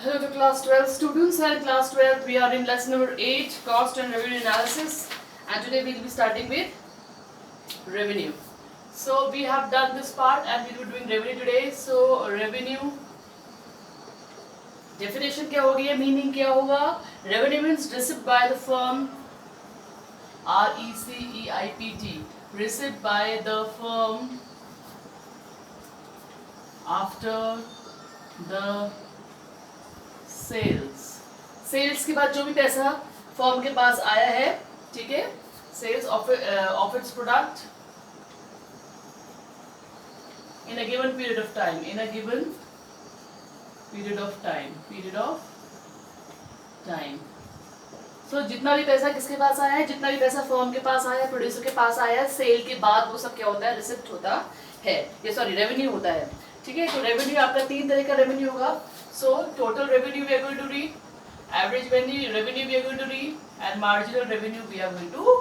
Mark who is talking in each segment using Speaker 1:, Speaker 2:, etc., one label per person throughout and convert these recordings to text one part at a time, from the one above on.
Speaker 1: Hello to class 12 students and class 12. We are in lesson number 8, cost and revenue analysis, and today we will be starting with revenue. So we have done this part and we will be doing revenue today. So revenue definition क्या होगी, meaning क्या होगा? Revenue means received by the firm, RECEIPT, received by the firm after the sales के बाद जो भी पैसा firm के पास आया है, ठीक है, sales of its product in a given period of time, so जितना भी पैसा किसके पास आया है, जितना भी पैसा फर्म के पास आया है, प्रोड्यूसर के पास आया है, सेल के बाद वो सब क्या होता है, रिसिप्ट होता है, ये सॉरी रेवेन्यू होता है, ठीक है। तो रेवेन्यू आपका 3 तरह का रेवेन्यू होगा. So total revenue we are going to read, average revenue we are going to read, and marginal revenue we are going to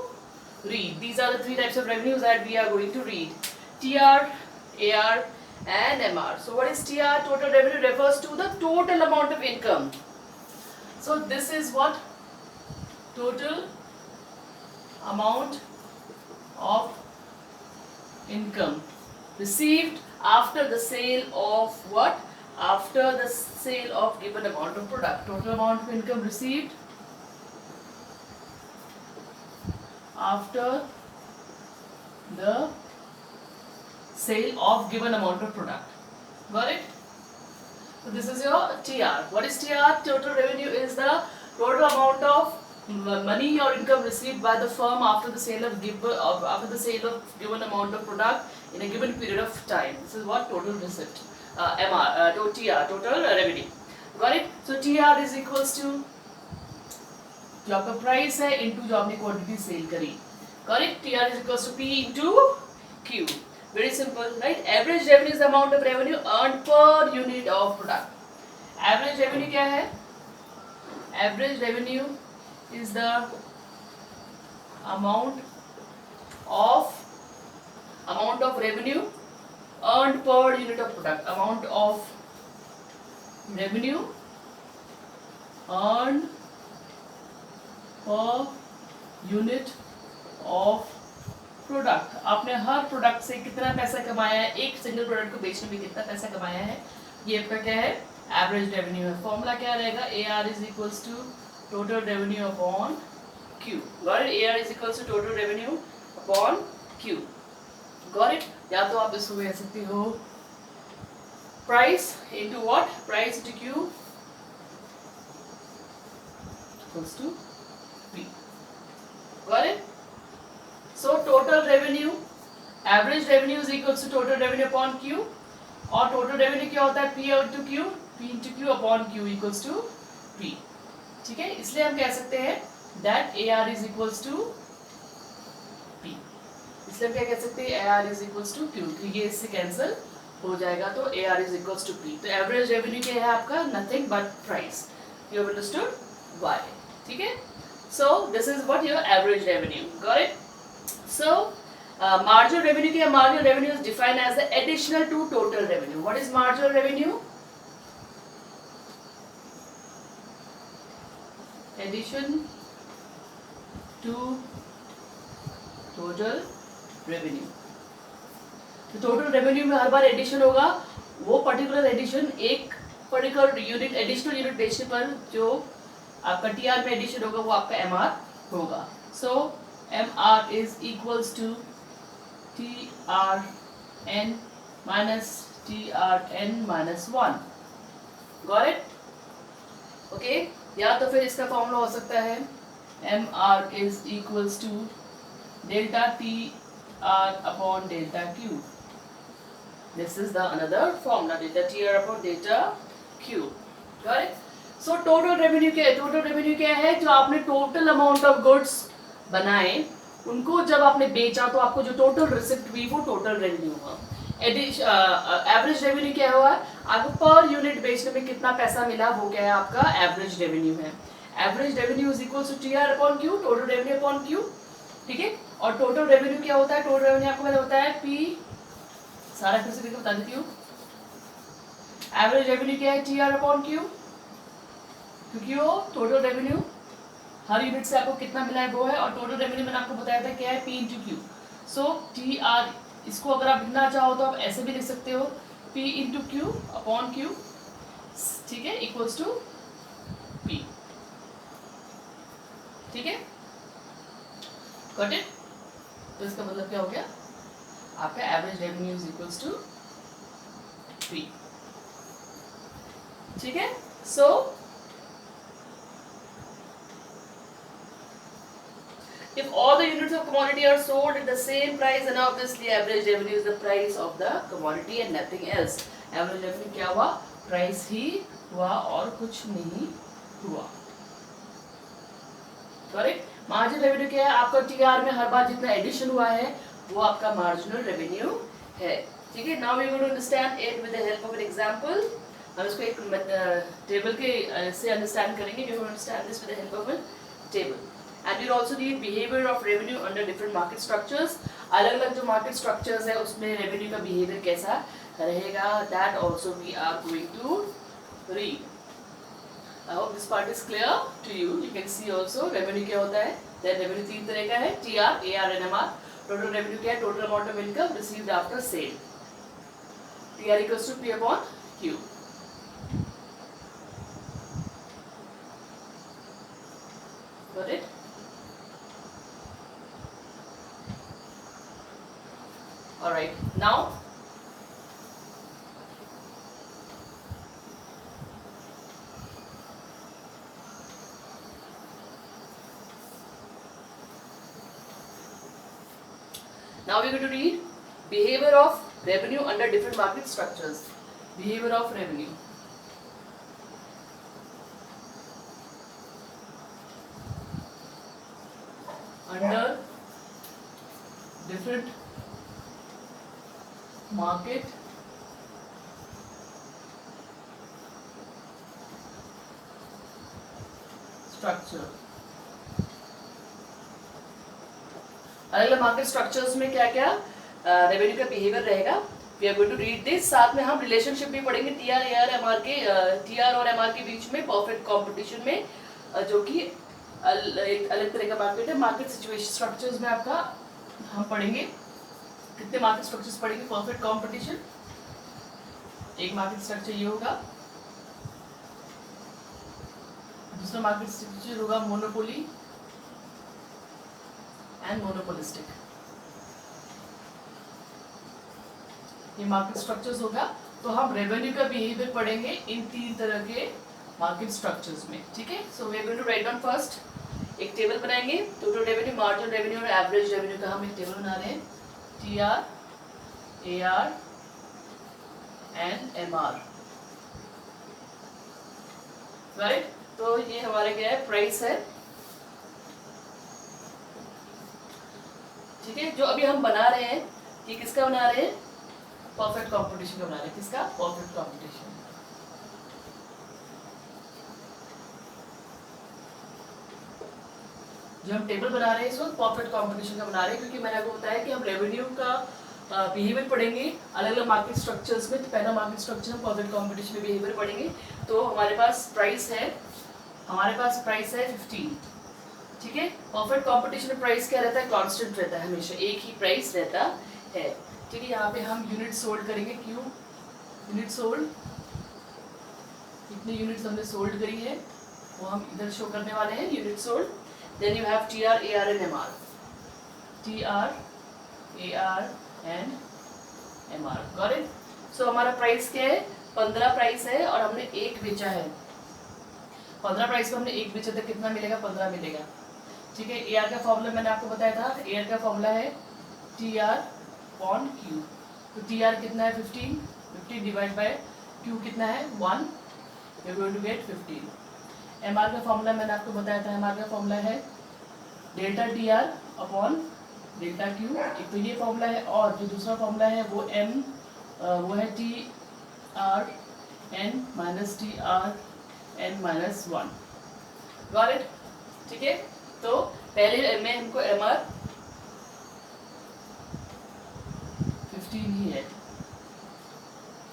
Speaker 1: read. These are the 3 types of revenues that we are going to read: TR, AR, and MR. So what is TR? Total revenue refers to the total amount of income. So this is what total amount of income received after the sale of what? After the sale of given amount of product. Total amount of income received after the sale of given amount of product. Got it? So this is your TR. What is TR? Total revenue is the total amount of money or income received by the firm after the sale of given amount of product in a given period of time. This is what total receipt. TR, total revenue. Got it? So TR is equals to जो आपका price है into जो आपने quantity sell करी. Got it? TR is equals to P into Q. Very simple, right? Average revenue is the amount of revenue earned per unit of product. Average revenue क्या है? Average revenue is the amount of revenue earned per unit of product. Amount of revenue earned per unit of product. आपने हर product से कितना पैसा कमाया है, एक single product को बेचने में कितना पैसा कमाया है, ये आपका क्या है, एवरेज रेवेन्यू है. फॉर्मूला क्या रहेगा, AR is equals to total revenue upon Q. Got it? AR is equals to total revenue upon Q. Got it? या तो आप इसको कह सकते हो price into what, price into Q equals to P. Got it? So total revenue, average revenue is equals to total revenue upon Q, और total revenue क्या होता है, P into Q, P into Q upon Q equals to P. ठीक है, इसलिए हम कह सकते हैं that AR is equals to P. इसलिए हम क्या कह सकते हैं, AR is equals to Q, क्योंकि ये इससे कैंसिल हो जाएगा, तो AR is equals to P. तो average revenue क्या है आपका, nothing but price. You have understood why? ठीक है, so this is what your average revenue. Got it? So marginal revenue क्या है? Marginal revenue is defined as the additional to total revenue. What is marginal revenue? Addition to total revenue. तो total revenue में हर बार addition होगा, वो particular addition एक particular unit, additional unit बेचने पर जो आपका TR में एडिशन होगा वो आपका MR होगा. So MR is equals to TRN minus TRN minus 1. Got it? Okay? या तो फिर इसका फॉर्मूला हो सकता है MR is equals to delta TR upon delta Q. This is the another formula, delta TR upon delta Q. Got it? So total revenue क्या है? Total revenue क्या है? जो आपने total amount of goods बनाए, उनको जब आपने बेचा तो आपको जो टोटल रिसिप्ट हुई वो टोटल रेवेन्यू हुआ. एवरेज रेवेन्यू क्या हुआ, आपको पर यूनिट बेचने में कितना पैसा मिला वो क्या है, आपका एवरेज रेवेन्यू है. Average revenue is equals to TR upon Q, total revenue upon Q. ठीक है, और टोटल रेवेन्यू क्या होता है, टोटल रेवेन्यू आपको पता होता है P, सारा फिर से बता देती हूँ. एवरेज रेवेन्यू क्या है, TR अपॉन Q. क्योंकि वो टोटल रेवेन्यू हर यूनिट से आपको कितना मिला है वो है, और टोटल रेवेन्यू मैंने आपको बताया था क्या है, P into Q. So T R, इसको अगर आप लिखना चाहो तो आप ऐसे भी लिख सकते हो, P into Q upon Q, ठीक है, इक्वल्स टू P, ठीक है, गॉट इट। तो इसका मतलब क्या हो गया, आपका average revenue is equals to P, ठीक है। सो if all the units of commodity are sold at the same price, then obviously average revenue is the price of the commodity and nothing else. Average revenue क्या हुआ, price ही हुआ और कुछ नहीं हुआ, correct. Margin revenue क्या है, आपका टीआर में हर बार जितना एडिशन हुआ है वो आपका मार्जिनल रेवेन्यू है, ठीक है। Now we going to understand it with the help of an example. हम इसको एक टेबल के से अंडरस्टैंड करेंगे, we will understand this with the help of an table. And you also need behavior of revenue under different market structures. अलग-अलग जो market structures है उसमें revenue का behavior कैसा रहेगा, that also we are going to read. I hope this part is clear to you. You can see also revenue क्या होता है, then revenue तीन तरह का है, TR, AR and MR. Total revenue क्या है, total amount of income received after sale. TR equals to P upon Q. Got it? Alright, now we're going to read behavior of revenue under different market structures. Behavior of revenue. Under different market structure. अलग अलग market structures में क्या क्या revenue का behaviour रहेगा, we are going to read this. साथ में हम रिलेशनशिप भी पढ़ेंगे टीआर एआर एमआर के, टीआर और एमआर के बीच में परफेक्ट कंपटीशन में, जो कि एक अलग तरह का मार्केट है। मार्केट सिचुएशन स्ट्रक्चर्स में आपका हम पढ़ेंगे, कितने मार्केट स्ट्रक्चर्स पढ़ेंगे, परफेक्ट कंपटीशन एक मार्केट स्ट्रक्चर ये होगा, दूसरा मार्केट स्ट्रक्चर होगा मोनोपोली एंड मोनोपोलिस्टिक, ये मार्केट स्ट्रक्चर्स होगा। तो हम रेवेन्यू का बिहेवियर पढ़ेंगे इन तीन तरह के मार्केट स्ट्रक्चर्स में, ठीक है। So we are going to write down first एक टेबल बनाएंगे, टोटल रेवेन्यू, मार्जिन रेवेन्यू और एवरेज रेवेन्यू का हम एक टेबल बना रहे हैं, TR AR and MR, right. तो ये हमारे क्या है, प्राइस है, ठीक है। जो अभी हम बना रहे हैं ये किसका बना रहे हैं, परफेक्ट कंपटीशन का बना रहे हैं, किसका, परफेक्ट कंपटीशन। जो हम टेबल बना रहे हैं इस वक्त परफेक्ट कंपटीशन का बना रहे हैं, क्योंकि मैंने आपको बताया कि हम रेवेन्यू का बिहेवियर पढ़ेंगे अलग अलग मार्केट स्ट्रक्चर्स में। तो पहला मार्केट स्ट्रक्चर हम परफेक्ट कंपटीशन में बिहेवियर पढ़ेंगे। तो हमारे पास प्राइस है 15, ठीक है। परफेक्ट कंपटीशन में प्राइस क्या रहता है, कांस्टेंट रहता है, हमेशा एक ही प्राइस रहता है, ठीक है। यहाँ पे हम यूनिट सोल्ड करेंगे, क्यू यूनिट सोल्ड, कितने यूनिट्स हमने सोल्ड करी है वो हम इधर शो करने वाले हैं, unit sold. Then you have TR AR and MR, TR AR and MR, got it. So हमारा प्राइस क्या है, 15 प्राइस है और हमने एक बेचा है, 15 प्राइस को हमने एक बेचा तो कितना मिलेगा, 15 मिलेगा, ठीक है। एआर का फॉर्मूला मैंने आपको बताया था, एआर का फॉर्मूला है टीआर अपॉन क्यू। तो टीआर कितना है 15 डिवाइड बाय क्यू कितना है 1, you are going to get 15। MR का फॉर्मूला मैंने आपको बताया था, एमआर का फॉर्मूला है delta TR upon delta Q, एक तो ये फॉर्मूला है, और जो दूसरा फॉर्मूला है वो वो है T R N minus T R N minus 1, got it, ठीक है। तो पहले में हमको एमआर 15 ही है,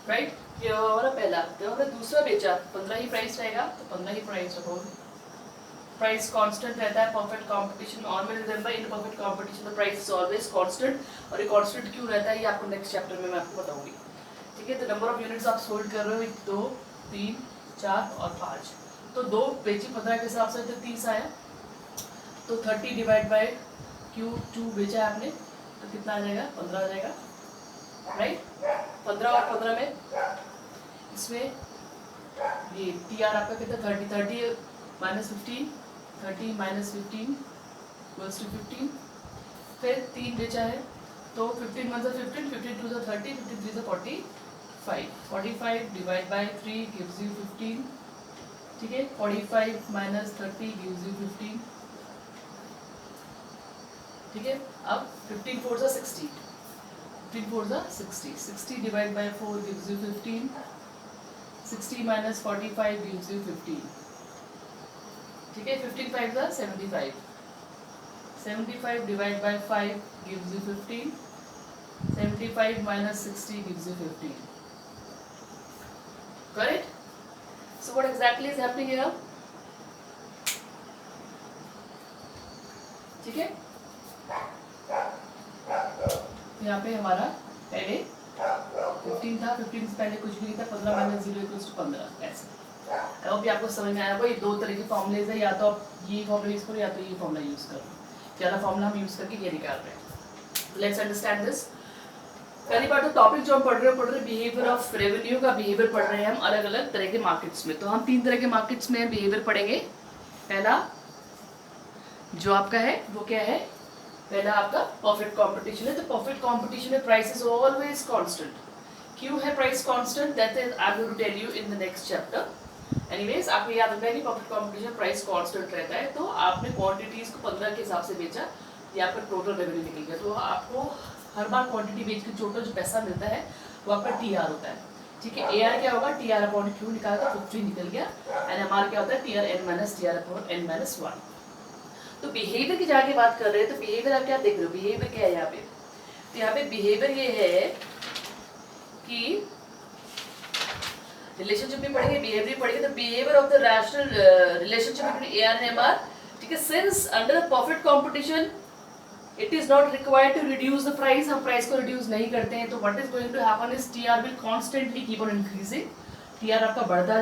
Speaker 1: राइट। ये हमारा पहला, जब हमने दूसरा बेचा 15 ही प्राइस रहेगा तो 15 ही प्राइस रखो। प्राइस कांस्टेंट रहता है परफेक्ट कंपटीशन में, और मैं remember in perfect competition the price is always constant, और ये कांस्टेंट क्यों रहता है ये आपको नेक्स्ट चैप्टर में मैं आपको बताऊंगी। ठीक है, तो नंबर ऑफ यूनिट्स आप सोल्ड कर रहे हो 1 2 3 4 और 5, तो 2 बेची 15 के हिसाब से तो 30 आया, तो 30 डिवाइड बाय Q2 बेचा आपने तो कितना आ जाएगा, 15 आ जाएगा, राइट। 15 और 15 में इसमें ये टी आर आपका कितना 30 30 माइनस 15, 30 माइनस 15 इक्वल्स टू 15, फिर 3 बेचा है तो 15 1 15, 15 2 30, 15 3 45, 45 डिवाइड बाय 3 गिव्स यू 15, ठीक है। 45 माइनस 30 गिव्स यू 15, ठीक है। अब 15 4 सा 60, 15 4 सा 60, 60 divide by 4 gives you 15, 60 minus 45 gives you 15, ठीक है। 15 5 सा 75, 75 divide by 5 gives you 15, 75 minus 60 gives you 15. Correct? So what exactly is happening here? ठीक है, यहाँ पे हमारा पहले 15 था, 15 से पहले कुछ भी नहीं था, 15 माइनस 0 इक्वल्स टू 15 ऐसे। आई होप आपको समझ में आया होगा। ये दो तरह के फॉर्मूलेज है, या तो आप ये फॉर्मूला यूज करो या तो ये फॉर्मूला यूज करो। ज़्यादा फॉर्मूला हम यूज करके ये निकाल रहे हैं। Let's understand this. पहली बार तो टॉपिक जो हम पढ़ रहे हैं बिहेवियर ऑफ रेवेन्यू का बिहेवियर पढ़ रहे हैं हम अलग अलग तरह के मार्केट्स में। तो हम 3 तरह के मार्केट्स में बिहेवियर पढ़ेंगे। पहला जो आपका है वो क्या है, पहला आपका परफेक्ट कंपटीशन है। तो परफेक्ट कंपटीशन में प्राइस इज ऑलवेज कांस्टेंट। क्यों है price constant, that is I am going to tell you in the next chapter. Anyways आपको याद रखना है कि परफेक्ट कंपटीशन प्राइस कांस्टेंट रहता है। तो आपने क्वांटिटीज को 15 के हिसाब से बेचा, ये आपका टोटल रेवेन्यू निकल गया। तो आपको हर बार क्वांटिटी बेच के टोटल जो पैसा मिलता है वो आपका टीआर होता है। ठीक है, एआर क्या होगा, टीआर अपॉन क्यू निकाला तो 15 निकल गया, एंड एमआर क्या होता है, TR N minus TR upon N minus 1। तो बिहेवियर की जाके बात कर रहे हैं, तो बिहेवियर आप क्या देख रहे हो, बिहेवियर क्या है यहाँ पे, तो यहाँ पे बिहेवियर ये है कि रिलेशनशिप भी पढ़ेंगे, बिहेवियर पढ़ेंगे। तो behaviour of the rational relationship between AR and MR. ठीक है, since under perfect competition it is not required to reduce the price, हम प्राइस को रिड्यूस नहीं करते हैं। तो what is going to happen is TR will constantly keep on increasing. TR आपका बढ़ता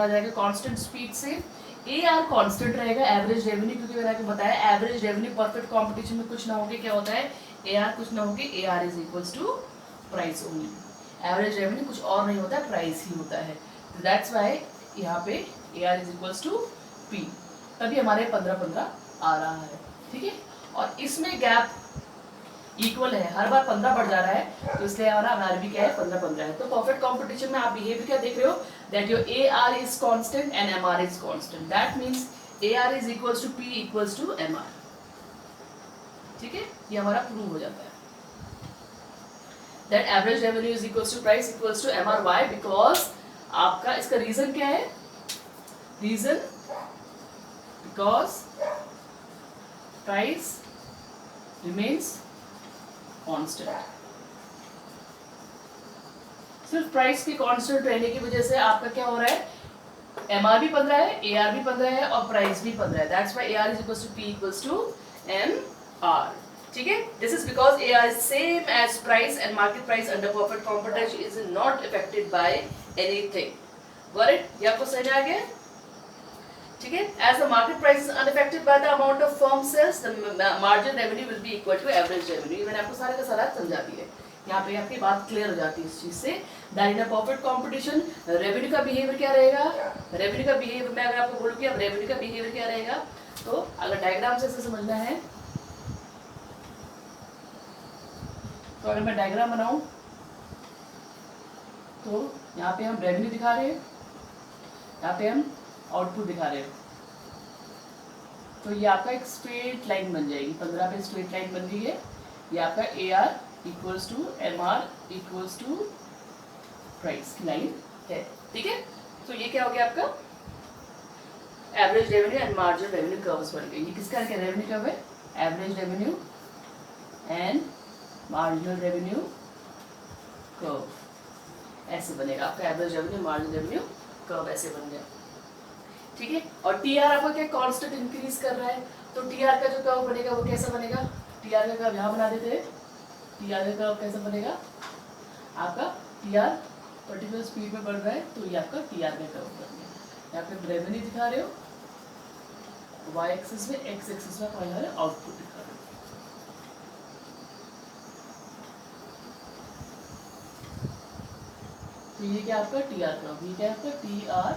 Speaker 1: जाएगा कांस्टेंट स्पीड से। एआर कांस्टेंट रहेगा, एवरेज रेवेन्यू, क्योंकि मैंने आपको बताया एवरेज रेवेन्यू परफेक्ट कंपटीशन में कुछ ना होके क्या होता है, एआर कुछ ना होके AR is equals to price only. Average revenue कुछ और नहीं होता है, प्राइस ही होता है। दैट्स व्हाई यहाँ पे AR is equals to P, तभी हमारे 15-15 आ रहा है। ठीक है, और इसमें गैप इक्वल है, हर बार 15 बढ़ जा रहा है, तो इसलिए हमारा एमआर भी क्या है 15-15 है। तो परफेक्ट कंपटीशन में आप बिहेवियर क्या देख रहे हो, that your AR is constant and MR is constant. That means AR is equals to P equals to MR. ठीक है, ये हमारा प्रूव हो जाता है। That average revenue is equals to price equals to MR. Why, because आपका इसका reason क्या है, reason because price remains constant। सिर्फ प्राइस के कांस्टेंट रहने की वजह से आपका क्या हो रहा है, एमआर भी 15 है, एआर भी 15 है और प्राइस भी 15 है। That's why AR is equals to P equals to MR. ठीक है, this is because AR is same as price and market price under perfect competition is not affected by anything. Got it, ये आपको समझ आ गया। ठीक है, as the market price is unaffected by the amount of firm sales, the margin revenue will be equal to average revenue। मैंने आपको सारा का सारा समझा दिया है, यहाँ पे आपकी बात क्लियर हो जाती है इस चीज से। That in a perfect competition revenue का बिहेवियर क्या रहेगा, रेवेन्यू का बिहेवियर मैं अगर आपको बोलूँ कि अब रेवेन्यू का बिहेवियर क्या रहेगा, तो अगर डायग्राम से इसे समझना है तो अगर मैं डायग्राम बनाऊं तो यहाँ पे हम रेवेन्यू दिखा रहे हैं, यहाँ पे हम आउटपुट दिखा रहे हो, तो ये आपका एक स्ट्रेट लाइन बन जाएगी। 15 पे स्ट्रेट लाइन बन रही है, ये आपका A R equals to M R equals to price की लाइन है। ठीक है, तो ये क्या हो गया आपका average revenue and marginal revenue curves बन गए। ये किसका क्या रेवेन्यू कर्व है, average revenue and marginal revenue curve. ऐसे बनेगा आपका average revenue margin revenue curve ऐसे बन गया, ठीक है। और टीआर आपका क्या कांस्टेंट इंक्रीज कर रहा है, तो टीआर का जो कर्व बनेगा वो कैसा बनेगा, टीआर का कर्व यहाँ बना देते हैं। टीआर का कर्व कैसा बनेगा आपका, टीआर पर्टिकुलर स्पीड में बढ़ रहा है तो ये आपका टीआर का कर्व बन गया। यहाँ पे रेवेन्यू दिखा रहे हो वाई एक्सिस में, एक्स एक्सिस में हमारे आउटपुट दिखा रहे हो। तो ये क्या आपका टीआर कर्व, ये क्या आपका TR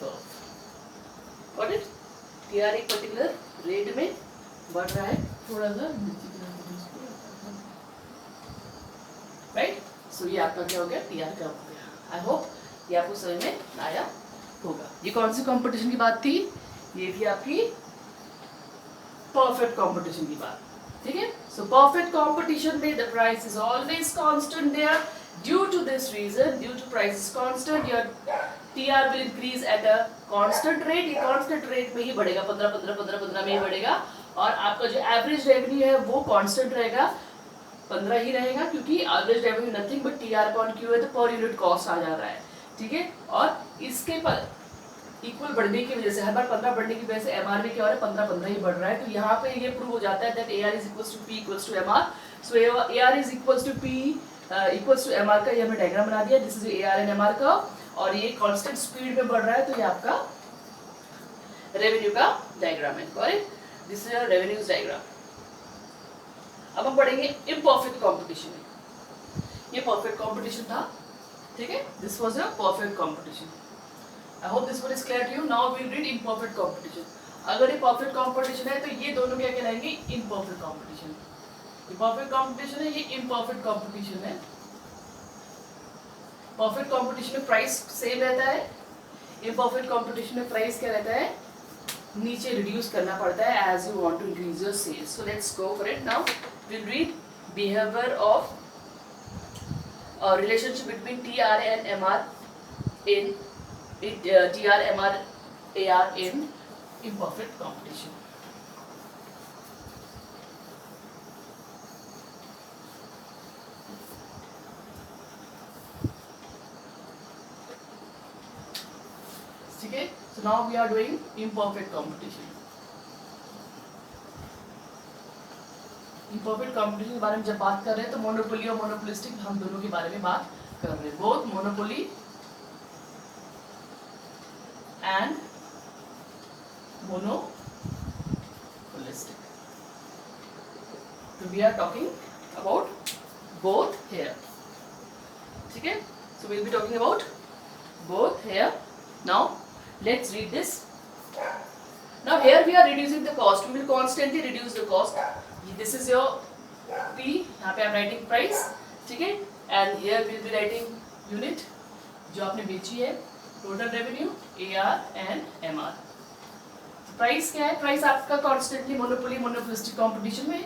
Speaker 1: curve, got it. TR एक पर्टिकुलर रेट में बढ़ रहा है, थोड़ा सा नीचे की तरफ, राइट। सो ये आपका क्या हो गया, टीआर कर्व हो गया। आई होप ये आपको समझ में आया होगा। ये कौन सी कंपटीशन की बात थी, ये थी आपकी परफेक्ट कंपटीशन की बात, ठीक है। सो परफेक्ट कंपटीशन में the price is always constant there, due to this reason, due to price is constant your TR will increase at a constant rate. ये कांस्टेंट रेट में ही बढ़ेगा, 15 में ही बढ़ेगा। और आपका जो एवरेज रेवेन्यू है वो कांस्टेंट रहेगा, 15 ही रहेगा, क्योंकि average revenue nothing but TR upon Q है, तो पर यूनिट कॉस्ट आ जा रहा है, ठीक है। और इसके पर इक्वल बढ़ने की वजह से, हर बार 15 बढ़ने की वजह से एमआर भी क्या हो रहा है, 15 ही बढ़ रहा है। तो यहाँ पे ये प्रूव हो जाता है that AR is equals to P equals to MR. So AR is equals to P equals to MR का ये हमने डायग्राम बना दिया, this is AR and MR का, और ये कांस्टेंट स्पीड में बढ़ रहा है, तो ये आपका रेवेन्यू का डायग्राम है, correct. This is revenues diagram. अब हम पढ़ेंगे इम्परफेक्ट कंपटीशन में। ये परफेक्ट कंपटीशन था, ठीक है, this was a perfect competition. I hope this one is clear to you. Now we will read imperfect competition. अगर ये परफेक्ट कंपटीशन है तो ये दोनों क्या कहलाएंगे, इम्परफेक्ट कंपटीशन। ये परफेक्ट कंपटीशन है, ये इम्परफेक्ट कंपटीशन है। परफेक्ट कंपटीशन में प्राइस सेम रहता है, इम्परफेक्ट कंपटीशन में प्राइस क्या रहता है, नीचे रिड्यूस करना पड़ता है as you want to increase your sales. So let's go for it. Now we'll read behavior of relationship between TR and MR in TR, MR, AR in imperfect competition. ठीक है, so now we are doing imperfect competition. Imperfect competition के बारे में जब बात कर रहे हैं तो मोनोपोली और मोनोपोलिस्टिक हम दोनों के बारे में बात कर रहे हैं, बोथ मोनोपोली एंड मोनोपोलिस्टिक। तो we are talking about both here, ठीक है। So we will be talking about both here. Now let's read this. Now here we are reducing the cost. We will constantly reduce the cost. This is your P. यहाँ पे I'm writing price, ठीक है, and here we will be writing unit जो आपने बेची है, total revenue, AR and MR. Price क्या है, प्राइस आपका कॉन्स्टेंटली मोनोपोली मोनोपोलिस्टिक कंपटीशन में,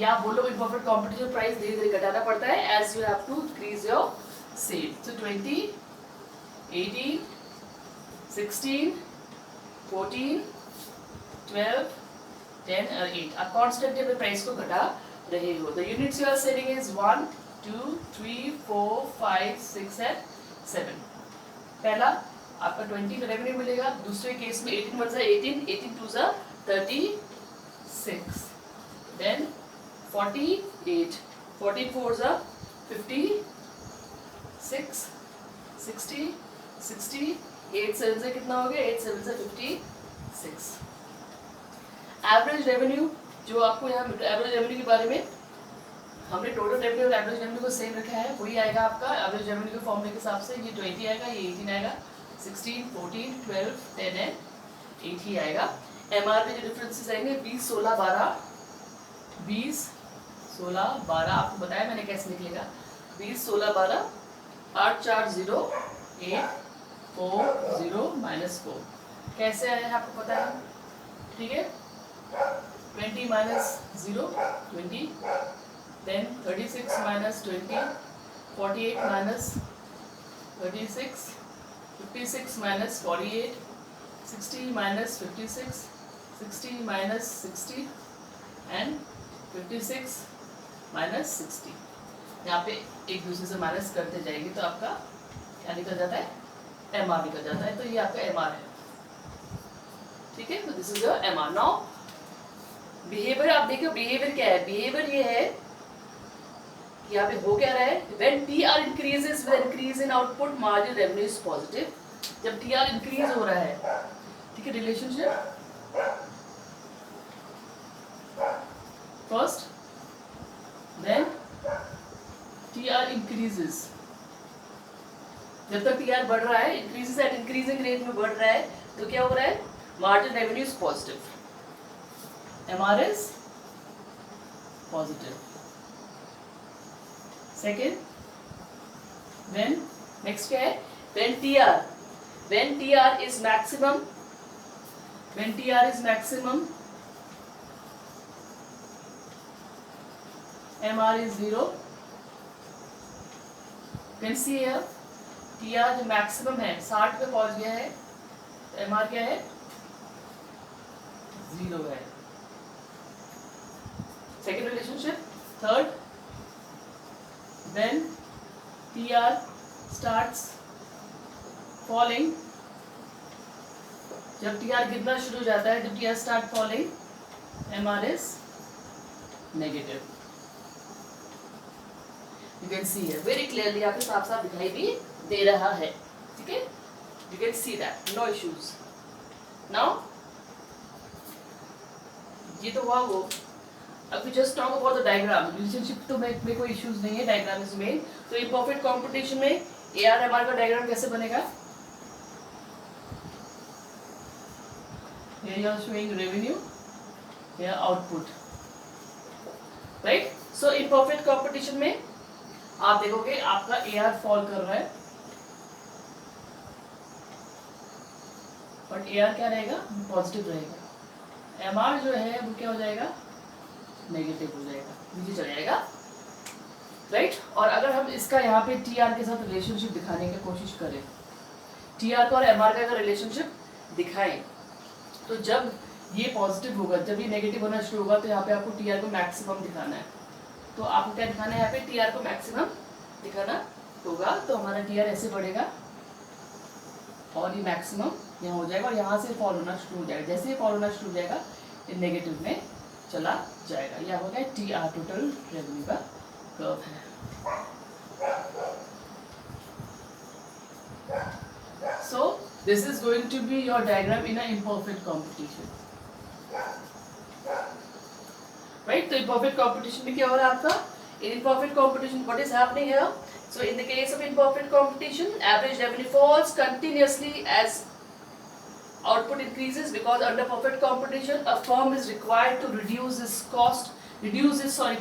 Speaker 1: या आप बोलो इम्परफेक्ट कंपटीशन, प्राइस धीरे धीरे घटाना पड़ता है as you have to increase your sale. So 20, 18, 16, 14, 12, 10 और 8 आप कॉन्स्टेंटली अपने प्राइस को घटा रहे हो। The units you are selling is 1, 2, 3, 4, 5, 6 and 7। पहला आपका 20 का रेवेन्यू मिलेगा, दूसरे केस में 18 1 18, 18 2 36, देन 48, 44 56, 60, 60, 8 7 से कितना हो गया, 8 7 से 56। एवरेज रेवेन्यू जो आपको यहाँ एवरेज रेवेन्यू के बारे में हमने टोटल रेवेन्यू और एवरेज रेवेन्यू को सेम रखा है, वही आएगा आपका एवरेज रेवेन्यू के फॉर्मूले के हिसाब से। ये 20 आएगा, ये 18 आएगा, 16, 14, 12, 10 एंड 8 ही आएगा। एमआर में जो डिफरेंसेस आएंगे 20, 16, 12, 20, 16, 12 आपको बताया मैंने कैसे निकलेगा, 20, 16, 12, 8 4 0 8 4 0 -4 कैसे आया है आपको पता है, ठीक है। 20 minus 0, 20, then 36 minus 20, 48 minus 36, 56 minus 48, 60 minus 56, 60 minus 60 and 56 minus 60। यहाँ पे एक दूसरे से माइनस करते जाएंगे तो आपका क्या निकल जाता है, MR निकल जाता है। तो ये आपका MR है, ठीक है। तो this is your MR। Now behaviour, आप देखो बिहेवियर क्या है। बिहेवियर ये है, यहाँ पे हो क्या रहा है, when TR increases with increase in output margin revenue is positive. जब TR इंक्रीज हो रहा है, ठीक है, relationship first, then TR increases, जब तक TR बढ़ रहा है, इंक्रीजेस एट इंक्रीजिंग रेट में बढ़ रहा है, तो क्या हो रहा है, margin revenue is positive, MR is positive. Second, when next क्या है, when TR is maximum, when TR is maximum, MR is 0। you can see here TR जो मैक्सिमम है 60 पे पहुंच गया है, तो MR क्या है, 0 है। Second relationship. Third, when TR starts falling, जब TR गिरना शुरू हो जाता है, जब TR start falling, MR is negative। You can see here very clearly, आपको साफ साफ दिखाई भी दे रहा है, ठीक है। You can see that, no issues। Now ये तो हुआ वो। अब we just talk about the diagram। Relationship तो में कोई इश्यूज नहीं है, डायग्राम इज मेन। तो इम्परफेक्ट कंपटीशन में AR/MR का डायग्राम कैसे बनेगा, here you are showing revenue, here output, right। so imperfect competition में आप देखोगे आपका AR फॉल कर रहा है, बट AR क्या रहेगा, पॉजिटिव रहेगा। MR जो है वो क्या हो जाएगा, नेगेटिव हो जाएगा, नीचे चले जाएगा, राइट। और अगर हम इसका यहाँ पे TR के साथ रिलेशनशिप दिखाने की कोशिश करें, TR का और MR का अगर रिलेशनशिप दिखाएं, तो जब ये पॉजिटिव होगा, जब ये नेगेटिव होना शुरू होगा, तो यहाँ पे आपको TR को मैक्सिमम दिखाना है। तो आपको क्या दिखाना है, यहाँ पे TR को मैक्सिमम दिखाना होगा। तो हमारा TR ऐसे बढ़ेगा और ये मैक्सिमम यहाँ हो जाएगा, और यहाँ से फॉल होना शुरू हो जाएगा। जैसे ही फॉल होना शुरू हो जाएगा, ये नेगेटिव में चला जाएगा। यह हो गया TR, टोटल रेवेन्यू का कर्व है। So this is going to be your diagram in an imperfect competition, right। तो imperfect competition में क्या हो रहा है आपका, in imperfect competition what is happening here, so in the case of imperfect competition, average revenue falls continuously as output increases, because under perfect competition a firm is required to reduce its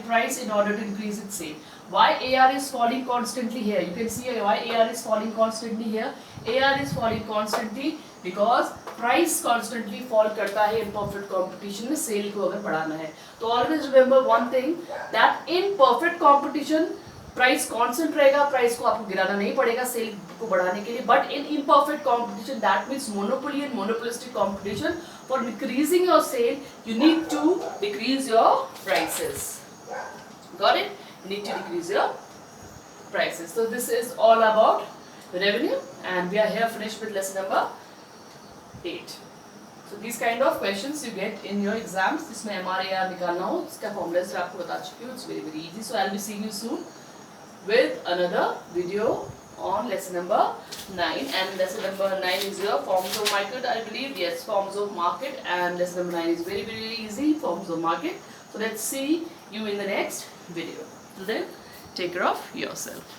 Speaker 1: price in order to increase its sale. Why AR is falling constantly here, you can see why AR is falling constantly here। AR is falling constantly because price constantly fall करता है in perfect competition में, cell को अगर बढ़ाना है। तो always remember one thing, that in perfect competition price constant रहेगा, price को आपको गिराना नहीं पड़ेगा सेल को बढ़ाने के लिए। But in imperfect competition, that means monopoly and monopolistic competition, for increasing your sale you need to decrease your prices. Got it, you need to decrease your prices। So this is all about revenue, and we are here finished with lesson number 8। So these kind of questions you get in your exams, जिसमें MR/AR निकालना हो, इसका formula से आपको बता चुकी हूँ। It's very very easy। So I'll be seeing you soon with another video on lesson number 9, and lesson number 9 is your forms of market, I believe, yes, forms of market, and lesson number 9 is very very easy, forms of market। So let's see you in the next video. Till then, take care of yourself.